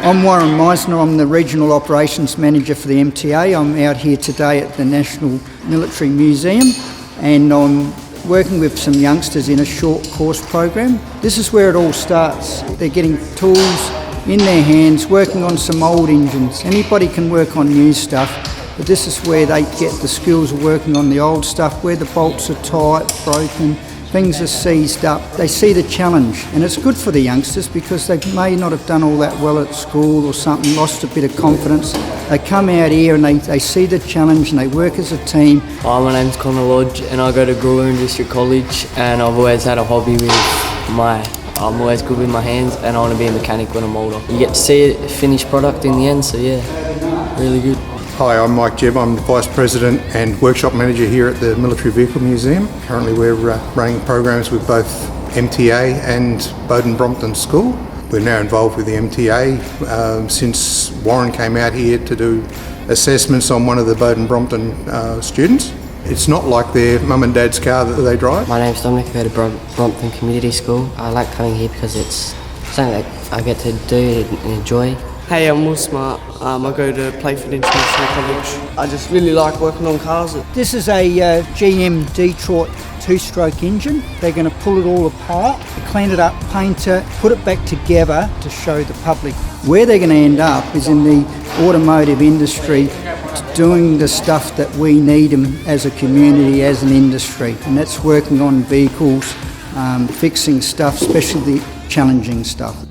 I'm Warren Meisner, I'm the Regional Operations Manager for the MTA. I'm out here today at the National Military Museum and I'm working with some youngsters in a short course program. This is where it all starts. They're getting tools in their hands, working on some old engines. Anybody can work on new stuff, but this is where they get the skills of working on the old stuff, where the bolts are tight, broken, things are seized up. They see the challenge, and it's good for the youngsters because they may not have done all that well at school or something, lost a bit of confidence. They come out here and they see the challenge and they work as a team. Hi, my name's Connor Lodge and I go to Goulburn District College, and I've always had a hobby with I'm always good with my hands and I want to be a mechanic when I'm older. You get to see a finished product in the end, so yeah, really good. Hi, I'm Mike Jebb. I'm the Vice President and Workshop Manager here at the Military Vehicle Museum. Currently we're running programs with both MTA and Bowden Brompton School. We're now involved with the MTA since Warren came out here to do assessments on one of the Bowden Brompton students. It's not like their mum and dad's car that they drive. My name's Dominic, I go to Brompton Community School. I like coming here because it's something that I get to do and enjoy. Hey, I'm Will Smart. I go to Playford International College. I just really like working on cars. This is a GM Detroit two-stroke engine. They're going to pull it all apart, clean it up, paint it, put it back together to show the public. Where they're going to end up is in the automotive industry, doing the stuff that we need them as a community, as an industry, and that's working on vehicles, fixing stuff, especially the challenging stuff.